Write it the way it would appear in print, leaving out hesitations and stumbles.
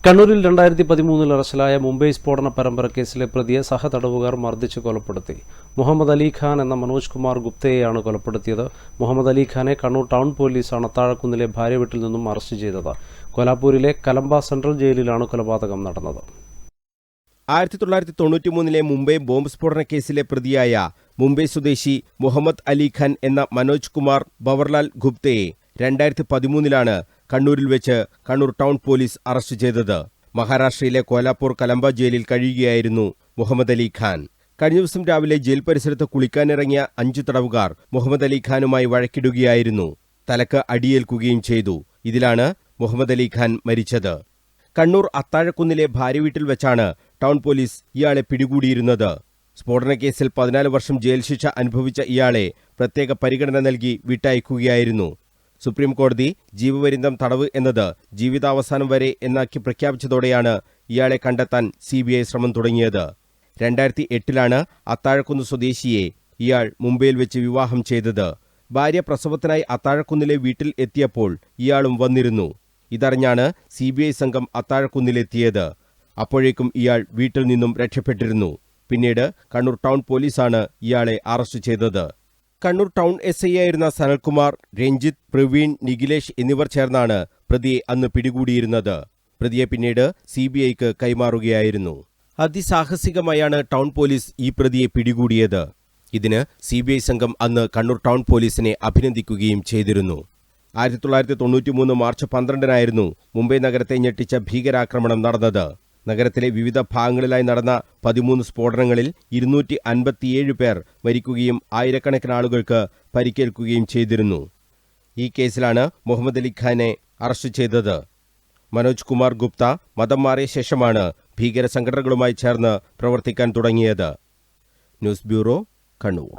കണ്ണൂരിൽ 2013 അറസ്റ്റിലായ മുംബൈ സ്ഫോടന പരമ്പര കേസിലെ പ്രതിയെ സഹതടവുകാർ മർദ്ദിച്ച് കൊലപ്പെടുത്തി. മുഹമ്മദ് അലി ഖാൻ എന്ന മനോജ് കുമാർ ഗുപ്തയെയാണ് കൊലപ്പെടുത്തിയത്. മുഹമ്മദ് അലി ഖാനെ കണ്ണൂർ ടൗൺ പോലീസാണ് അത്താഴക്കുന്നിലെ ഭാര്യ വീട്ടിൽ നിന്നും അറസ്റ്റ് ചെയ്തത്. കോലാപ്പൂരിലെ കലംബ സെൻട്രൽ ജയിലിലാണ് കൊലപാതകം നടന്നത്. 1993 മുംബൈ ബോംബ് സ്ഫോടന കേസിലെ പ്രതിയായ മുംബൈ സ്വദേശി മുഹമ്മദ് അലി ഖാൻ എന്ന മനോജ് കുമാർ ബവർലാൽ ഗുപ്തയെ 2013 കണ്ണൂരിൽ വെച്ച് കണ്ണൂർ ടൗൺ പോലീസ് അറസ്റ്റ് ചെയ്തത്. മഹാരാഷ്ട്രയിലെ കോലാപ്പൂർ കലംബ ജയിലിൽ കഴിയുകയായിരുന്നു മുഹമ്മദ് അലി ഖാൻ. കഴിഞ്ഞ ദിവസം രാവിലെ ജയിൽ പരിസരത്ത് കുളിക്കാനിറങ്ങിയ 5 തടവുകാർ മുഹമ്മദ് അലി ഖാനുമായി വഴക്കിടുകയായിരുന്നു. തലക്ക് അടിയേൽക്കുകയും ചെയ്തു. ഇതിലാണ് മുഹമ്മദ് അലി ഖാൻ മരിച്ചത്. കണ്ണൂർ അത്താഴക്കുന്നിലെ ഭാര്യ വീട്ടിൽ വെച്ചാണ് ടൗൺ പോലീസ് ഇയാളെ പിടികൂടിയിരുന്നത്. സ്ഫോടനക്കേസിൽ 14 വർഷം ജയിൽ ശിക്ഷ അനുഭവിച്ച ഇയാളെ പ്രത്യേക പരിഗണന നൽകി വിട്ടയക്കുകയായിരുന്നു. സുപ്രീം കോടതി ജീവപര്യന്തം തടവ് എന്നത് ജീവിതാവസാനം വരെ എന്നാക്കി പ്രഖ്യാപിച്ചതോടെയാണ് ഇയാളെ കണ്ടെത്താൻ CBI ശ്രമം തുടങ്ങിയത്. 2008 അത്താഴക്കുന്ന് സ്വദേശിയെ ഇയാൾ മുംബൈയിൽ വെച്ച് വിവാഹം ചെയ്തത്. ഭാര്യ പ്രസവത്തിനായി അത്താഴക്കുന്നിലെ വീട്ടിൽ എത്തിയപ്പോൾ ഇയാളും വന്നിരുന്നു. ഇതറിഞ്ഞാണ് CBI സംഘം അത്താഴക്കുന്നിലെത്തിയത്. അപ്പോഴേക്കും ഇയാൾ വീട്ടിൽ നിന്നും രക്ഷപ്പെട്ടിരുന്നു. പിന്നീട് കണ്ണൂർ ടൗൺ പോലീസാണ് ഇയാളെ അറസ്റ്റ് ചെയ്തത്. കണ്ണൂർ ടൗൺ SI ആയിരുന്ന സനൽകുമാർ, രഞ്ജിത്ത്, പ്രവീൺ, നിഖിലേഷ് എന്നിവർ ചേർന്നാണ് പ്രതിയെ അന്ന് പിടികൂടിയിരുന്നത്. പ്രതിയെ പിന്നീട് CBIക്ക് കൈമാറുകയായിരുന്നു. അതിസാഹസികമായാണ് ടൗൺ പോലീസ് ഈ പ്രതിയെ പിടികൂടിയത്. ഇതിന് CBI സംഘം അന്ന് കണ്ണൂർ ടൗൺ പോലീസിനെ അഭിനന്ദിക്കുകയും ചെയ്തിരുന്നു. 1993 മാർച്ച് 12 മുംബൈ നഗരത്തെ ഞെട്ടിച്ച ഭീകരാക്രമണം നടന്നത്. നഗരത്തിലെ വിവിധ ഭാഗങ്ങളിലായി നടന്ന 13 സ്ഫോടനങ്ങളിൽ 257 പേർ മരിക്കുകയും ആയിരക്കണക്കിന് ആളുകൾക്ക് പരിക്കേൽക്കുകയും ചെയ്തിരുന്നു. ഈ കേസിലാണ് മുഹമ്മദ് അലി ഖാനെ അറസ്റ്റ് ചെയ്തത്. മനോജ് കുമാർ ഗുപ്ത മതം മാറിയ ശേഷമാണ് ഭീകര സംഘടനകളുമായി ചേർന്ന് പ്രവർത്തിക്കാൻ തുടങ്ങിയത്. News bureau, Kannur.